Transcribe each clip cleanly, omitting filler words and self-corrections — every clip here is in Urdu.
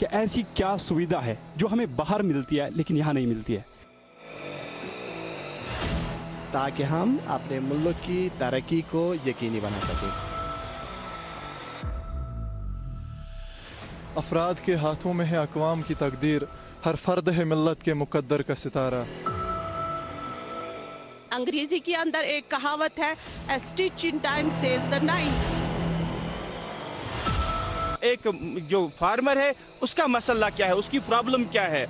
کہ ایسی کیا سویدھا ہے جو ہمیں باہر ملتی ہے لیکن یہاں نہیں ملتی ہے، تاکہ ہم اپنے ملک کی ترقی کو یقینی بنا سکیں۔ افراد کے ہاتھوں میں ہے اقوام کی تقدیر، ہر فرد ہے ملت کے مقدر کا ستارہ۔ انگریزی کے اندر ایک کہاوت ہے "A stitch in time saves the knife"۔ ایک جو فارمر ہے اس کا مسئلہ کیا ہے، اس کی پرابلم کیا ہے۔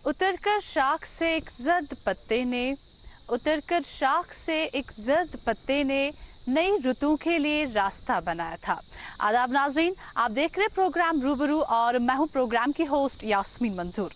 اتر کر شاخ سے ایک زرد پتے نے، اتر کر شاخ سے ایک زرد پتے نے نئی رتو کے لیے راستہ بنایا تھا۔ آداب ناظرین، آپ دیکھ رہے پروگرام روبرو اور میں ہوں پروگرام کی ہوسٹ یاسمین منظور۔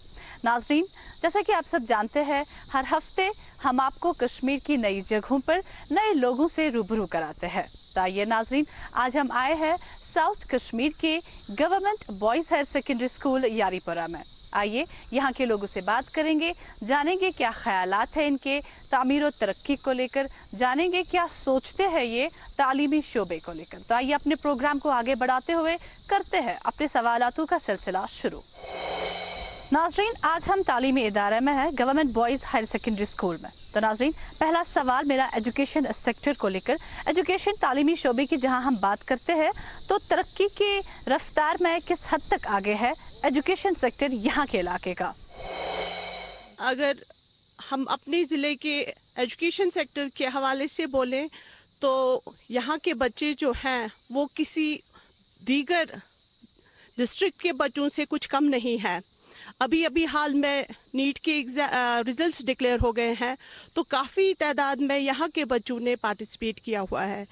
ناظرین، جیسا کہ آپ سب جانتے ہیں، ہر ہفتے ہم آپ کو کشمیر کی نئی جگہوں پر نئے لوگوں سے روبرو کراتے ہیں۔ تو آئیے ناظرین، آج ہم آئے ہیں ساؤتھ کشمیر کے government boys higher secondary school Yaripora میں۔ آئیے یہاں کے لوگوں سے بات کریں گے، جانیں گے کیا خیالات ہیں ان کے تعمیر و ترقی کو لے کر، جانیں گے کیا سوچتے ہیں یہ تعلیمی شعبے کو لے کر۔ تو آئیے اپنے پروگرام کو آگے بڑھاتے ہوئے کرتے ہیں اپنے سوالاتوں کا سلسلہ شروع۔ ناظرین، آج ہم تعلیمی ادارے میں ہیں government boys higher secondary school میں۔ تو ناظرین، پہلا سوال میرا ایجوکیشن سیکٹر کو لے کر، ایجوکیشن تعلیمی شعبے کی جہاں ہم بات کرتے ہیں تو ترقی کی رفتار میں کس حد تک آگے ہے ایجوکیشن سیکٹر یہاں کے علاقے کا؟ اگر ہم اپنے ضلع کے ایجوکیشن سیکٹر کے حوالے سے بولیں تو یہاں کے بچے جو ہیں وہ کسی دیگر ڈسٹرکٹ کے بچوں سے کچھ کم نہیں ہے۔ ابھی حال میں نیٹ کے ریزلٹس ڈکلیئر ہو گئے ہیں تو کافی تعداد میں یہاں کے بچوں نے پارٹیسپیٹ کیا ہوا ہے۔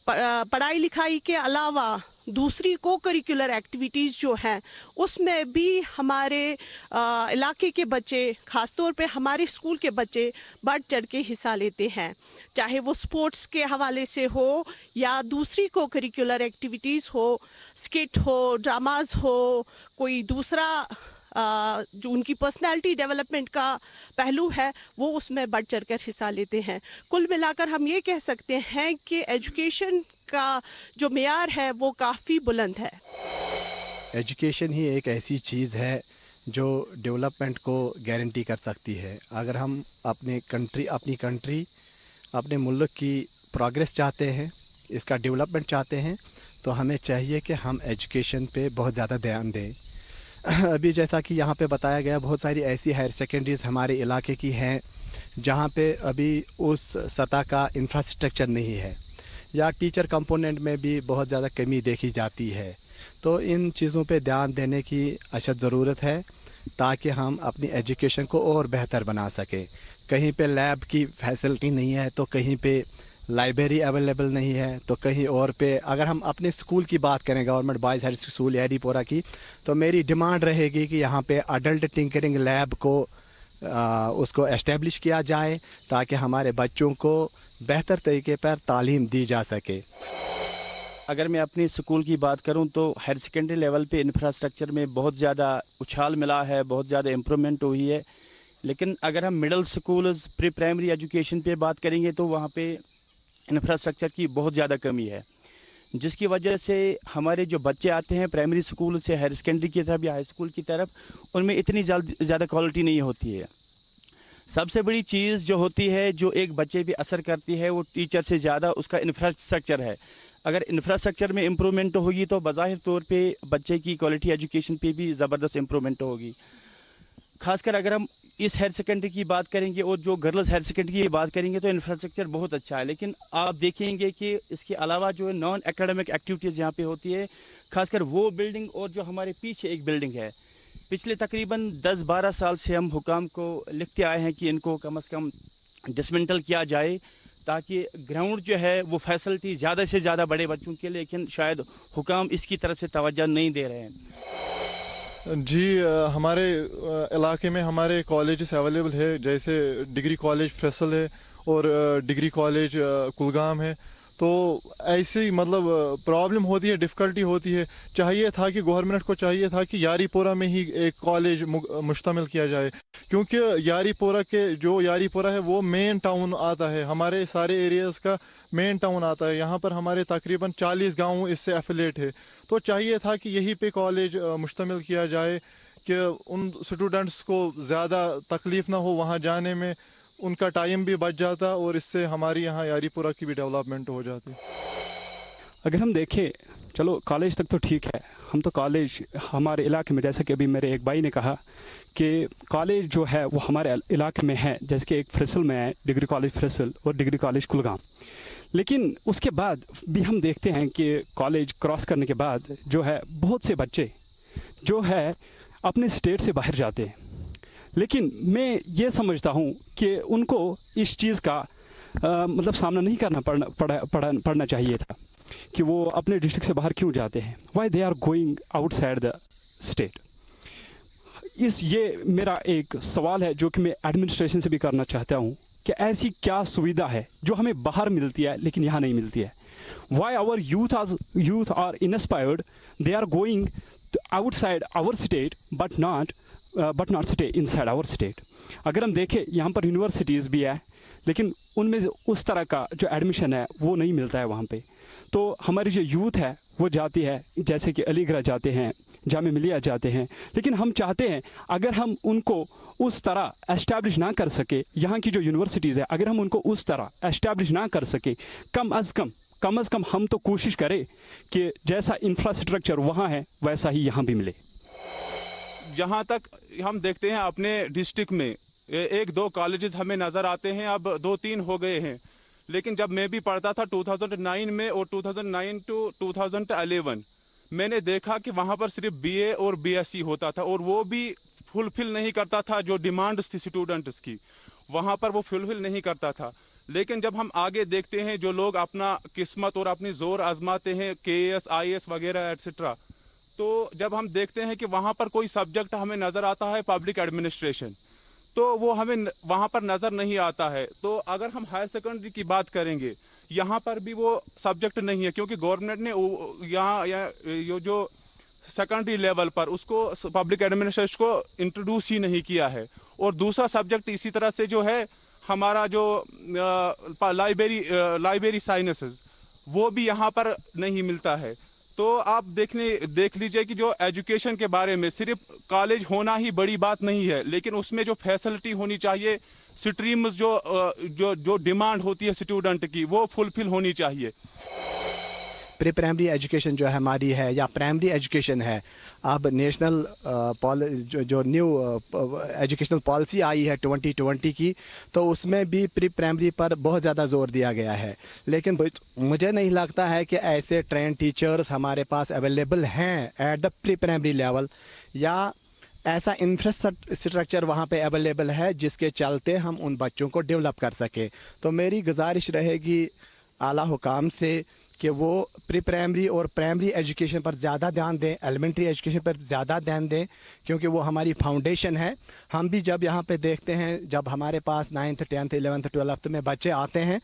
پڑھائی لکھائی کے علاوہ دوسری کو کریکولر ایکٹیویٹیز جو ہیں اس میں بھی ہمارے علاقے کے بچے، خاص طور پہ ہمارے اسکول کے بچے بڑھ چڑھ کے حصہ لیتے ہیں، چاہے وہ سپورٹس کے حوالے سے ہو یا دوسری کو کریکولر ایکٹیویٹیز ہو، اسکٹ ہو، ڈراماز ہو، کوئی دوسرا جو ان کی پرسنالٹی ڈیولپمنٹ کا پہلو ہے وہ اس میں بڑھ چڑھ کر حصہ لیتے ہیں۔ کل ملا کر ہم یہ کہہ سکتے ہیں کہ ایجوکیشن کا جو معیار ہے وہ کافی بلند ہے۔ ایجوکیشن ہی ایک ایسی چیز ہے جو ڈیولپمنٹ کو گارنٹی کر سکتی ہے۔ اگر ہم اپنی کنٹری اپنے ملک کی پروگریس چاہتے ہیں، اس کا ڈیولپمنٹ چاہتے ہیں، تو ہمیں چاہیے کہ ہم ایجوکیشن پہ بہت زیادہ دھیان دیں۔ ابھی جیسا کہ یہاں پہ بتایا گیا، بہت ساری ایسی ہائر سیکنڈریز ہمارے علاقے کی ہیں جہاں پہ ابھی اس سطح کا انفراسٹرکچر نہیں ہے، یا ٹیچر کمپوننٹ میں بھی بہت زیادہ کمی دیکھی جاتی ہے۔ تو ان چیزوں پہ دھیان دینے کی اشد ضرورت ہے تاکہ ہم اپنی ایجوکیشن کو اور بہتر بنا سکیں۔ کہیں پہ لیب کی فیسلٹی نہیں ہے تو کہیں پہ لائبریری اویلیبل نہیں ہے تو کہیں اور پہ۔ اگر ہم اپنے اسکول کی بات کریں، گورنمنٹ بوائز ہائر اسکول یاری پورہ کی، تو میری ڈیمانڈ رہے گی کہ یہاں پہ اڈلٹ ٹنکرنگ لیب کو اس کو اسٹیبلش کیا جائے تاکہ ہمارے بچوں کو بہتر طریقے پر تعلیم دی جا سکے۔ اگر میں اپنے اسکول کی بات کروں تو ہائر سیکنڈری لیول پہ انفراسٹرکچر میں بہت زیادہ اچھال ملا ہے، بہت زیادہ امپرومنٹ ہوئی ہے، لیکن اگر ہم مڈل اسکولز پری پرائمری ایجوکیشن پہ بات کریں گے تو وہاں پہ انفراسٹرکچر کی بہت زیادہ کمی ہے، جس کی وجہ سے ہمارے جو بچے آتے ہیں پرائمری اسکول سے ہائر سیکنڈری کی طرف یا ہائی اسکول کی طرف، ان میں اتنی زیادہ کوالٹی نہیں ہوتی ہے۔ سب سے بڑی چیز جو ہوتی ہے جو ایک بچے پہ اثر کرتی ہے وہ ٹیچر سے زیادہ اس کا انفراسٹرکچر ہے۔ اگر انفراسٹرکچر میں امپرومنٹ ہوگی تو بظاہر طور پہ بچے کی کوالٹی ایجوکیشن پہ بھی زبردست امپرومنٹ ہوگی۔ خاص کر اگر ہم اس ہائر سیکنڈری کی بات کریں گے اور جو گرلز ہائر سیکنڈری کی بات کریں گے تو انفراسٹرکچر بہت اچھا ہے، لیکن آپ دیکھیں گے کہ اس کے علاوہ جو نان اکیڈمک ایکٹیویٹیز یہاں پہ ہوتی ہے، خاص کر وہ بلڈنگ اور جو ہمارے پیچھے ایک بلڈنگ ہے، پچھلے تقریباً 10-12 سال سے ہم حکام کو لکھتے آئے ہیں کہ ان کو کم از کم ڈسمنٹل کیا جائے تاکہ گراؤنڈ جو ہے وہ فیسلٹی زیادہ سے زیادہ بڑے بچوں کے، لیکن شاید حکام اس کی طرف سے توجہ نہیں دے رہے ہیں۔ جی، ہمارے علاقے میں ہمارے کالجز اویلیبل ہے، جیسے ڈگری کالج فیصل ہے اور ڈگری کالج کلگام ہے، تو ایسی مطلب پرابلم ہوتی ہے، ڈفیکلٹی ہوتی ہے. چاہیے تھا کہ گورنمنٹ کو چاہیے تھا کہ یاری پورہ میں ہی ایک کالج مشتمل کیا جائے، کیونکہ یاری پورہ ہے وہ مین ٹاؤن آتا ہے، ہمارے سارے ایریاز کا مین ٹاؤن آتا ہے. یہاں پر ہمارے تقریباً 40 گاؤں اس سے ایفیلیٹ ہے. تو چاہیے تھا کہ یہی پہ کالج مشتمل کیا جائے کہ ان اسٹوڈنٹس کو زیادہ تکلیف نہ ہو وہاں جانے میں، ان کا ٹائم بھی بچ جاتا اور اس سے ہماری یہاں یاری پورہ کی بھی ڈیولپمنٹ ہو جاتی. اگر ہم دیکھیں، چلو کالج تک تو ٹھیک ہے، ہم تو کالج ہمارے علاقے میں، جیسا کہ ابھی میرے ایک بھائی نے کہا کہ کالج جو ہے وہ ہمارے علاقے میں ہے، جیسے کہ ایک فرسل میں ہے ڈگری کالج فرسل اور ڈگری کالج کلگام. لیکن اس کے بعد بھی ہم دیکھتے ہیں کہ کالج کراس کرنے کے بعد جو ہے بہت سے بچے جو ہے اپنے اسٹیٹ سے باہر جاتے ہیں. لیکن میں یہ سمجھتا ہوں کہ ان کو اس چیز کا مطلب سامنا نہیں کرنا پڑنا چاہیے تھا کہ وہ اپنے ڈسٹرکٹ سے باہر کیوں جاتے ہیں. Why they are going outside the state. یہ میرا ایک سوال ہے جو کہ میں ایڈمنسٹریشن سے بھی کرنا چاہتا ہوں کہ ایسی کیا سویدھا ہے جو ہمیں باہر ملتی ہے لیکن یہاں نہیں ملتی ہے. Why our youth are inspired, they are going outside our state but not stay inside our state. اگر ہم دیکھیں یہاں پر یونیورسٹیز بھی ہے لیکن ان میں اس طرح کا جو ایڈمیشن ہے وہ نہیں ملتا ہے وہاں پہ. تو ہماری جو یوتھ ہے وہ جاتی ہے, جیسے کہ علی گڑھ جاتے ہیں, جامعہ ملیہ جاتے ہیں, لیکن ہم چاہتے ہیں اگر ہم ان کو اس طرح اسٹیبلش نہ کر سکے, یہاں کی جو یونیورسٹیز ہے اگر ہم ان کو اس طرح اسٹیبلش نہ کر سکے, کم از کم ہم تو کوشش کریں کہ جیسا انفراسٹرکچر وہاں ہے ویسا ہی یہاں بھی ملے. جہاں تک ہم دیکھتے ہیں اپنے ڈسٹرکٹ میں 1-2 کالجز ہمیں نظر آتے ہیں, اب 2-3 ہو گئے ہیں. لیکن جب میں بھی پڑھتا تھا 2009 میں اور 2009 to 2011 میں نے دیکھا کہ وہاں پر صرف BA اور BSc ہوتا تھا, اور وہ بھی فلفل نہیں کرتا تھا جو ڈیمانڈز تھی اسٹوڈنٹس کی, وہاں پر وہ فلفل نہیں کرتا تھا. لیکن جب ہم آگے دیکھتے ہیں جو لوگ اپنا قسمت اور اپنی زور آزماتے ہیں KAS IAS وغیرہ ایٹسٹرا, تو جب ہم دیکھتے ہیں کہ وہاں پر کوئی سبجیکٹ ہمیں نظر آتا ہے پبلک ایڈمنسٹریشن, تو وہ ہمیں وہاں پر نظر نہیں آتا ہے. تو اگر ہم ہائر سیکنڈری کی بات کریں گے یہاں پر بھی وہ سبجیکٹ نہیں ہے, کیونکہ گورنمنٹ نے یہاں جو سیکنڈری لیول پر اس کو پبلک ایڈمنسٹریشن کو انٹروڈیوس ہی نہیں کیا ہے. اور دوسرا سبجیکٹ اسی طرح سے جو ہے ہمارا جو لائبریری سائنسز وہ بھی یہاں پر نہیں ملتا ہے. تو آپ دیکھ لیجئے کہ جو ایجوکیشن کے بارے میں صرف کالج ہونا ہی بڑی بات نہیں ہے, لیکن اس میں جو فیسلٹی ہونی چاہیے, سٹریمز جو ڈیمانڈ ہوتی ہے اسٹوڈنٹ کی وہ فلفل ہونی چاہیے. پری پرائمری ایجوکیشن جو ہماری ہے یا پرائمری ایجوکیشن ہے, اب نیشنل جو نیو ایجوکیشنل پالیسی آئی ہے 2020 کی, تو اس میں بھی پری پرائمری پر بہت زیادہ زور دیا گیا ہے. لیکن مجھے نہیں لگتا ہے کہ ایسے ٹرینڈ ٹیچرز ہمارے پاس اویلیبل ہیں at the pre primary level, یا ایسا انفراسٹرکچر وہاں پہ اویلیبل ہے جس کے چلتے ہم ان بچوں کو ڈیولپ کر سکیں. تو میری گزارش رہے گی اعلیٰ حکام سے کہ وہ پری پرائمری اور پرائمری ایجوکیشن پر زیادہ دھیان دیں, ایلیمنٹری ایجوکیشن پر زیادہ دھیان دیں, کیونکہ وہ ہماری فاؤنڈیشن ہے. ہم بھی جب یہاں پہ دیکھتے ہیں, جب ہمارے پاس 9th 10th 11th 12th میں بچے آتے ہیں,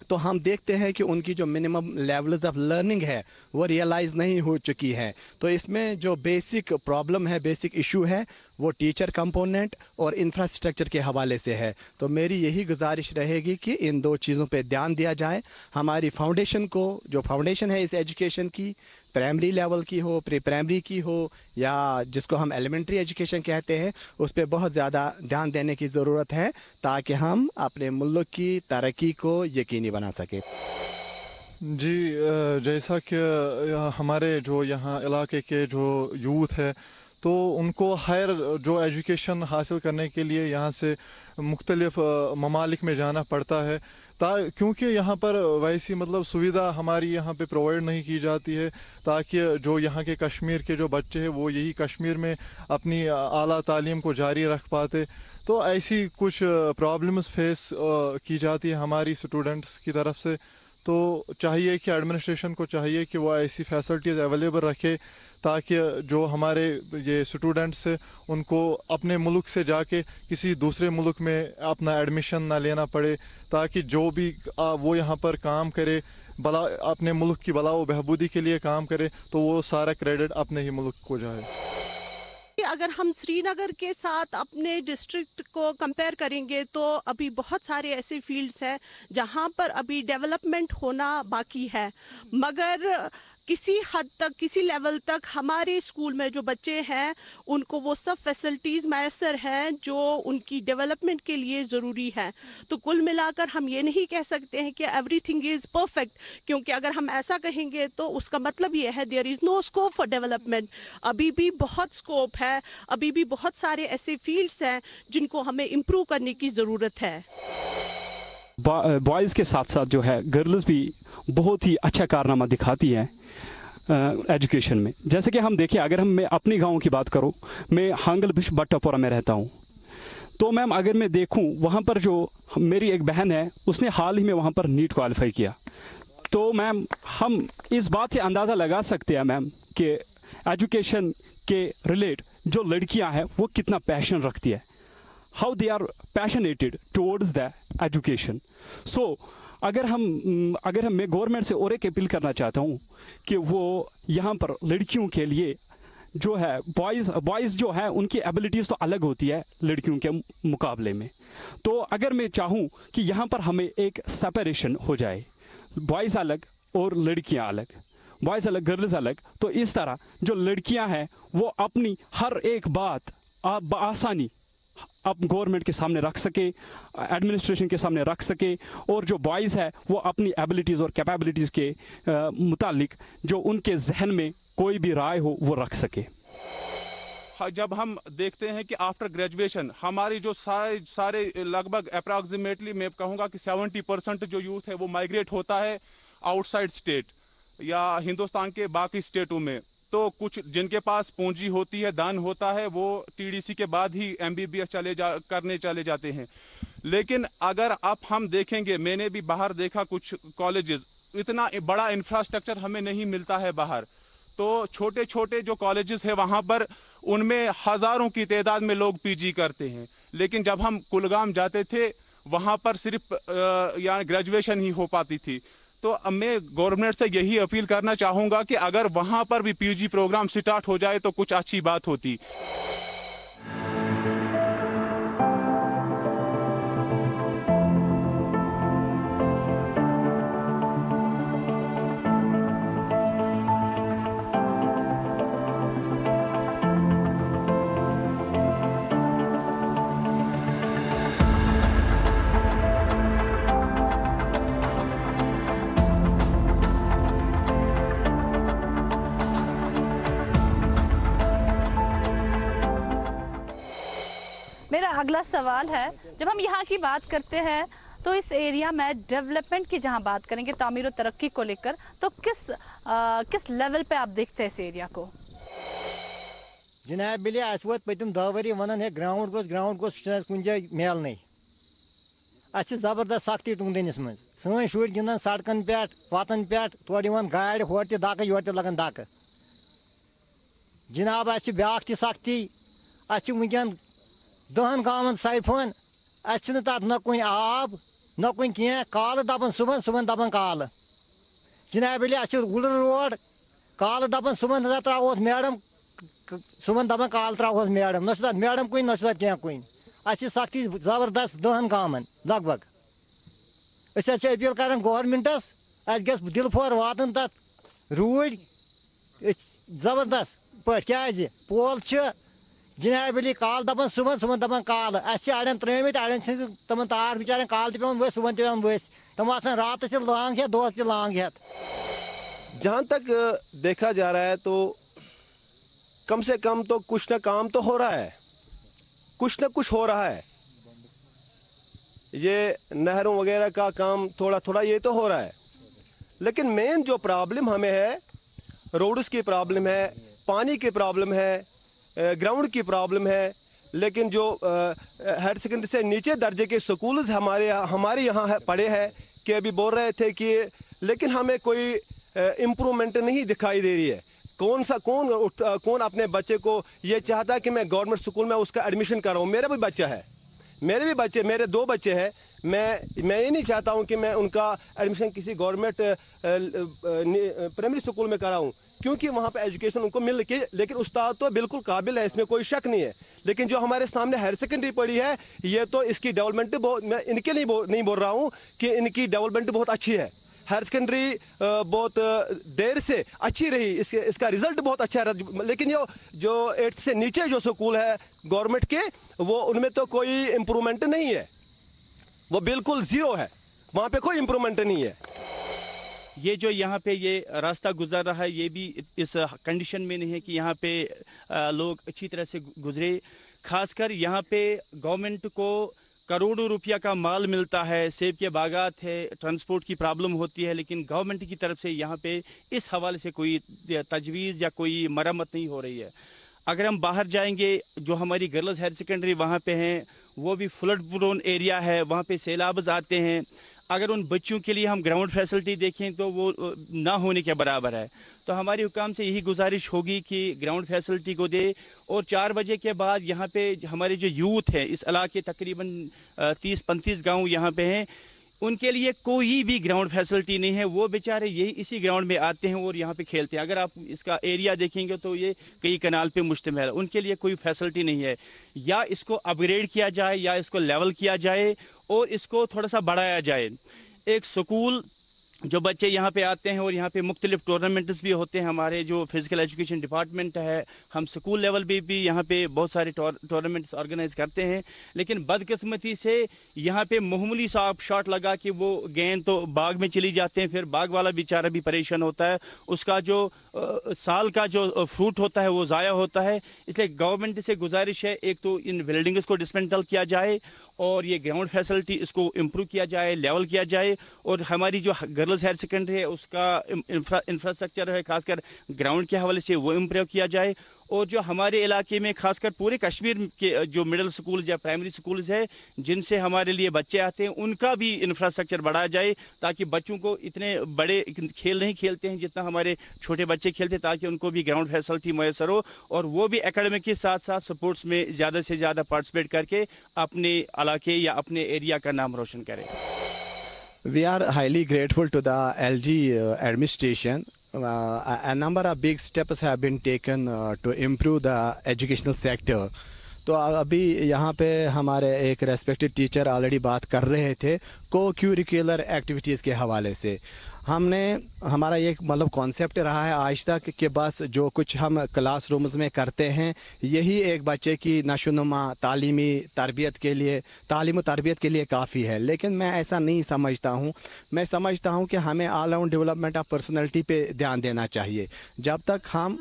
تو ہم دیکھتے ہیں کہ ان کی جو منیمم لیولز آف لرننگ ہے وہ ریئلائز نہیں ہو چکی ہے. تو اس میں جو بیسک پرابلم ہے, بیسک ایشو ہے, وہ ٹیچر کمپوننٹ اور انفراسٹرکچر کے حوالے سے ہے. تو میری یہی گزارش رہے گی کہ ان 2 چیزوں پہ دھیان دیا جائے. ہماری فاؤنڈیشن کو, جو فاؤنڈیشن ہے اس ایجوکیشن کی, پرائمری لیول کی ہو, پری پرائمری کی ہو, یا جس کو ہم ایلیمنٹری ایجوکیشن کہتے ہیں, اس پہ بہت زیادہ دھیان دینے کی ضرورت ہے تاکہ ہم اپنے ملک کی ترقی کو یقینی بنا سکیں. جی, جیسا کہ ہمارے جو یہاں علاقے کے جو یوتھ ہے تو ان کو ہائر جو ایجوکیشن حاصل کرنے کے لیے یہاں سے مختلف ممالک میں جانا پڑتا ہے, کیونکہ یہاں پر ویسی مطلب سویدھا ہماری یہاں پہ پرووائڈ نہیں کی جاتی ہے, تاکہ جو یہاں کے کشمیر کے جو بچے ہیں وہ یہی کشمیر میں اپنی اعلیٰ تعلیم کو جاری رکھ پاتے. تو ایسی کچھ پرابلمز فیس کی جاتی ہے ہماری اسٹوڈنٹس کی طرف سے. تو چاہیے کہ ایڈمنسٹریشن کو چاہیے کہ وہ ایسی فیسلٹیز اویلیبل رکھے تاکہ جو ہمارے یہ اسٹوڈنٹس ہیں ان کو اپنے ملک سے جا کے کسی دوسرے ملک میں اپنا ایڈمیشن نہ لینا پڑے، تاکہ جو بھی وہ یہاں پر کام کرے اپنے ملک کی بھلا و بہبودی کے لیے کام کرے تو وہ سارا کریڈٹ اپنے ہی ملک کو جائے۔ اگر ہم سری نگر کے ساتھ اپنے ڈسٹرکٹ کو کمپیئر کریں گے تو ابھی بہت سارے ایسے فیلڈز ہیں جہاں پر ابھی ڈیولپمنٹ ہونا باقی ہے، مگر کسی حد تک کسی لیول تک ہمارے اسکول میں جو بچے ہیں ان کو وہ سب فیسلٹیز میسر ہیں جو ان کی ڈیولپمنٹ کے لیے ضروری ہے۔ تو کل ملا کر ہم یہ نہیں کہہ سکتے ہیں کہ ایوری تھنگ از پرفیکٹ، کیونکہ اگر ہم ایسا کہیں گے تو اس کا مطلب یہ ہے there is no scope for development. ابھی بھی بہت اسکوپ ہے، ابھی بھی بہت سارے ایسے فیلڈز ہیں جن کو ہمیں امپروو کرنے کی ضرورت ہے۔ بوائز کے ساتھ ساتھ جو ہے گرلز بھی بہت ہی اچھا کارنامہ دکھاتی ہیں ایجوکیشن میں۔ جیسے کہ ہم دیکھیں، اگر میں اپنی گاؤں کی بات کروں، میں ہانگل بٹا پورہ میں رہتا ہوں، تو میم اگر میں دیکھوں وہاں پر جو میری ایک بہن ہے اس نے حال ہی میں وہاں پر نیٹ کوالیفائی کیا، تو میم ہم اس بات سے اندازہ لگا سکتے ہیں میم کہ ایجوکیشن کے ریلیٹ جو لڑکیاں ہیں وہ کتنا پیشن رکھتی ہے، how they are passionated towards the education. So اگر میں گورنمنٹ سے اور ایک اپیل کرنا چاہتا ہوں کہ وہ یہاں پر لڑکیوں کے لیے جو ہے بوائز جو ہے ان کی ایبلٹیز تو الگ ہوتی ہے لڑکیوں کے مقابلے میں، تو اگر میں چاہوں کہ یہاں پر ہمیں ایک سپریشن ہو جائے، بوائز الگ اور لڑکیاں الگ، بوائز الگ گرلز الگ، تو اس طرح جو لڑکیاں ہیں وہ اپنی ہر ایک بات بآسانی اب گورنمنٹ کے سامنے رکھ سکے، ایڈمنسٹریشن کے سامنے رکھ سکے، اور جو بوائز ہے وہ اپنی ایبلٹیز اور کیپیبلٹیز کے متعلق جو ان کے ذہن میں کوئی بھی رائے ہو وہ رکھ سکے۔ جب ہم دیکھتے ہیں کہ آفٹر گریجویشن ہماری جو سارے لگ بھگ اپراکسیمیٹلی میں کہوں گا کہ 70% جو یوتھ ہے وہ مائگریٹ ہوتا ہے آؤٹ سائڈ اسٹیٹ یا ہندوستان کے باقی اسٹیٹوں میں، تو کچھ جن کے پاس پونجی ہوتی ہے، دان ہوتا ہے، وہ TDC کے بعد ہی MBBS کرنے چلے جاتے ہیں۔ لیکن اگر اب ہم دیکھیں گے، میں نے بھی باہر دیکھا کچھ کالجز، اتنا بڑا انفراسٹرکچر ہمیں نہیں ملتا ہے باہر، تو چھوٹے چھوٹے جو کالجز ہیں وہاں پر ان میں ہزاروں کی تعداد میں لوگ PG کرتے ہیں، لیکن جب ہم کلگام جاتے تھے وہاں پر صرف گریجویشن ہی ہو پاتی تھی۔ تو میں گورنمنٹ سے یہی اپیل کرنا چاہوں گا کہ اگر وہاں پر بھی PG پروگرام سٹارٹ ہو جائے تو کچھ اچھی بات ہوتی۔ میرا اگلا سوال ہے، جب ہم یہاں کی بات کرتے ہیں تو اس ایریا میں ڈیولپمنٹ کی جہاں بات کریں گے تعمیر و ترقی کو لے کر، تو کس لیول پہ آپ دیکھتے ہیں اس ایریا کو؟ جناب بلی اس ووت پتم 10 ؤری ونان ہے گراؤنڈ گوس کن جائے میلنے، اس زبردست سختی تُہندنس من، سن شر گندان سڑکن پہ وتن پہ تور گاڑ ہور تہ دکہ یور تہ لگان دکہ، جناب اس بیاکھ تہ سختی، اس ونکین 10 گامن سائفون، اس تر نہ کن آب نہ کن کی کالہ دپان صبح دپان کالہ، جناب علی اس وُڑن روڈ، کالہ دپان صبح تراوس میڈم، صبح دپان کالہ تراوس میڈم، نہ تر میڈم کن نہ تر کی کن، اس سختی زبردست 10 گامن لگ بھگ۔ اس اپیل کران گورنمنٹس، اس گھس دل پھور واتن تر روڈ زبردست پہ کیازِ پول جناب علی کال دپان صبح دپان کالہ، اس اڑین ترمت اڑین تم تار بچارن کال تہ پیوان ؤسۍ صبح تہ پیوان ؤسۍ، تم آسان راتس تہ لانگ ہیتھ دۄہس تہ لانگ ہیتھ۔ جہاں تک دیکھا جا رہا ہے تو کم سے کم تو کچھ نہ کام تو ہو رہا ہے، کچھ نہ کچھ ہو رہا ہے، یہ نہروں وغیرہ کا کام تھوڑا تھوڑا یہ تو ہو رہا ہے، لیکن مین جو پرابلم ہمیں ہے، روڈز کی پرابلم ہے، پانی کی پرابلم ہے، گراؤنڈ کی پرابلم ہے، لیکن جو ہائر سیکنڈری سے نیچے درجے کے سکولز ہمارے یہاں پڑے ہیں کہ ابھی بول رہے تھے کہ لیکن ہمیں کوئی امپرومنٹ نہیں دکھائی دے رہی ہے. کون اپنے بچے کو یہ چاہتا ہے کہ میں گورنمنٹ اسکول میں اس کا ایڈمیشن کراؤں؟ میرا بھی بچہ ہے, میرے 2 بچے ہیں. میں یہ نہیں چاہتا ہوں کہ میں ان کا ایڈمیشن کسی گورنمنٹ پرائمری اسکول میں کراؤں, کیونکہ وہاں پہ ایجوکیشن ان کو مل کے, لیکن استاد تو بالکل قابل ہے, اس میں کوئی شک نہیں ہے. لیکن جو ہمارے سامنے ہائر سیکنڈری پڑی ہے, یہ تو اس کی ڈیولپمنٹ میں ان کے نہیں بول رہا ہوں کہ ان کی ڈیولپمنٹ بہت اچھی ہے. ہائر سیکنڈری بہت دیر سے اچھی رہی, اس کا رزلٹ بہت اچھا رہا, لیکن جو 8 سے نیچے جو سکول ہے گورنمنٹ کے, وہ ان میں تو کوئی امپرومنٹ نہیں ہے, وہ بالکل زیرو ہے, وہاں پہ کوئی امپرومنٹ نہیں ہے. یہ جو یہاں پہ یہ راستہ گزر رہا ہے, یہ بھی اس کنڈیشن میں نہیں ہے کہ یہاں پہ لوگ اچھی طرح سے گزرے. خاص کر یہاں پہ گورنمنٹ کو کروڑوں روپیہ کا مال ملتا ہے, سیب کے باغات ہے, ٹرانسپورٹ کی پرابلم ہوتی ہے, لیکن گورنمنٹ کی طرف سے یہاں پہ اس حوالے سے کوئی تجویز یا کوئی مرمت نہیں ہو رہی ہے. اگر ہم باہر جائیں گے, جو ہماری گرلز ہائر سیکنڈری وہاں پہ ہیں, وہ بھی فلڈ پرون ایریا ہے, وہاں پہ سیلابز آتے ہیں. اگر ان بچوں کے لیے ہم گراؤنڈ فیسلٹی دیکھیں تو وہ نہ ہونے کے برابر ہے. تو ہماری حکام سے یہی گزارش ہوگی کہ گراؤنڈ فیسلٹی کو دے, اور 4 بجے کے بعد یہاں پہ ہمارے جو یوتھ ہے اس علاقے تقریباً 30-35 گاؤں یہاں پہ ہیں, ان کے لیے کوئی بھی گراؤنڈ فیسلٹی نہیں ہے. وہ بیچارے اسی گراؤنڈ میں آتے ہیں اور یہاں پہ کھیلتے ہیں. اگر آپ اس کا ایریا دیکھیں گے تو یہ کئی کنال پہ مشتمل ہے, ان کے لیے کوئی فیسلٹی نہیں ہے. یا اس کو اپ گریڈ کیا جائے یا اس کو لیول کیا جائے اور اس کو تھوڑا سا بڑھایا جائے. ایک سکول جو بچے یہاں پہ آتے ہیں, اور یہاں پہ مختلف ٹورنامنٹس بھی ہوتے ہیں, ہمارے جو فزیکل ایجوکیشن ڈپارٹمنٹ ہے, ہم سکول لیول پہ بھی یہاں پہ بہت سارے ٹورنامنٹس آرگنائز کرتے ہیں. لیکن بدقسمتی سے یہاں پہ معمولی سا آپ شاٹ لگا کہ وہ گیند تو باغ میں چلی جاتے ہیں, پھر باغ والا بیچارہ بھی پریشان ہوتا ہے, اس کا جو سال کا جو فروٹ ہوتا ہے وہ ضائع ہوتا ہے. اس لیے گورنمنٹ سے گزارش ہے, ایک تو ان بلڈنگز کو ڈسمنٹل کیا جائے اور یہ گراؤنڈ فیسلٹی اس کو امپروو کیا جائے, لیول کیا جائے, اور ہماری جو گرلز ہائر سیکنڈری ہے اس کا انفراسٹرکچر ہے خاص کر گراؤنڈ کے حوالے سے وہ امپروو کیا جائے. اور جو ہمارے علاقے میں خاص کر پورے کشمیر کے جو مڈل سکولز یا پرائمری سکولز ہے جن سے ہمارے لیے بچے آتے ہیں, ان کا بھی انفراسٹرکچر بڑھایا جائے, تاکہ بچوں کو اتنے بڑے کھیل نہیں کھیلتے ہیں جتنا ہمارے چھوٹے بچے کھیلتے, تاکہ ان کو بھی گراؤنڈ فیسلٹی میسر ہو, اور وہ بھی اکیڈمک کے ساتھ ساتھ سپورٹس میں زیادہ سے زیادہ پارٹیسپیٹ کر کے اپنے علاقے یا اپنے ایریا کا نام روشن کریں. We are highly grateful to the LG administration. A number of big steps have been taken to improve the educational sector. تو ابھی یہاں پہ ہمارے ایک ریسپیکٹڈ ٹیچر آلریڈی بات کر رہے تھے کو کیوریکولر ایکٹیویٹیز کے حوالے سے. ہمارا ایک کانسیپٹ رہا ہے آج تک کہ بس جو کچھ ہم کلاس رومز میں کرتے ہیں یہی ایک بچے کی نشو و نما تعلیم و تربیت کے لیے کافی ہے. لیکن میں ایسا نہیں سمجھتا ہوں. میں سمجھتا ہوں کہ ہمیں all round development of personality پہ دھیان دینا چاہیے. جب تک ہم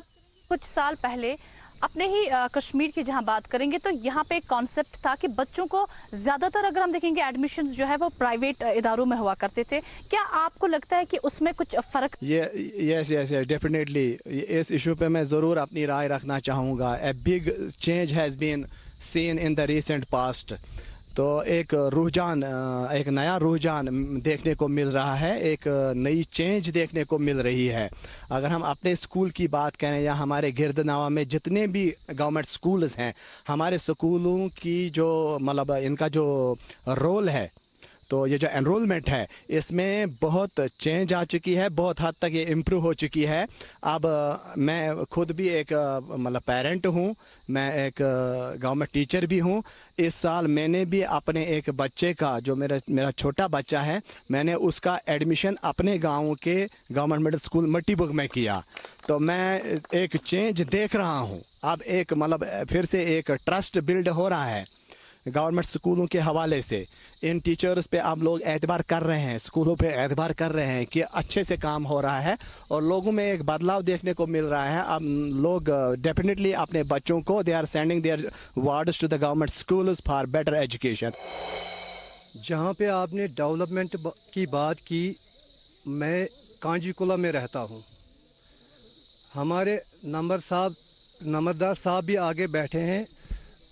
کچھ سال پہلے اپنے ہی کشمیر کی جہاں بات کریں گے تو یہاں پہ ایک کانسیپٹ تھا کہ بچوں کو زیادہ تر اگر ہم دیکھیں گے ایڈمیشن جو ہے وہ پرائیویٹ اداروں میں ہوا کرتے تھے. کیا آپ کو لگتا ہے کہ اس میں کچھ فرق؟ یس ڈیفینیٹلی اس ایشو پہ میں ضرور اپنی رائے رکھنا چاہوں گا. A big change has been seen in the recent past. تو ایک نیا رجحان دیکھنے کو مل رہا ہے, ایک نئی چینج دیکھنے کو مل رہی ہے. اگر ہم اپنے اسکول کی بات کریں یا ہمارے گرد نواح میں جتنے بھی گورنمنٹ اسکولز ہیں, ہمارے اسکولوں کی جو ان کا جو رول ہے, تو یہ جو انرولمنٹ ہے اس میں بہت چینج آ چکی ہے, بہت حد تک یہ امپروو ہو چکی ہے. اب میں خود بھی ایک پیرنٹ ہوں, میں ایک گورنمنٹ ٹیچر بھی ہوں. اس سال میں نے بھی اپنے ایک بچے کا جو میرا چھوٹا بچہ ہے, میں نے اس کا ایڈمیشن اپنے گاؤں کے گورنمنٹ مڈل اسکول مٹی بگ میں کیا. تو میں ایک چینج دیکھ رہا ہوں. اب ایک پھر سے ایک ٹرسٹ بلڈ ہو رہا ہے گورنمنٹ اسکولوں کے حوالے سے. ان ٹیچرز پہ آپ لوگ اعتبار کر رہے ہیں, اسکولوں پہ اعتبار کر رہے ہیں کہ اچھے سے کام ہو رہا ہے, اور لوگوں میں ایک بدلاؤ دیکھنے کو مل رہا ہے. اب لوگ ڈیفینیٹلی اپنے بچوں کو they are sending their wards to the government schools for better education. جہاں پہ آپ نے ڈیولپمنٹ کی بات کی, میں کانجی کلا میں رہتا ہوں. ہمارے نمبردار صاحب بھی آگے بیٹھے ہیں.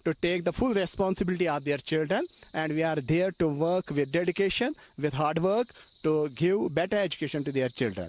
to take the full responsibility of their children, and we are there to work with dedication, with hard work to give better education to their children.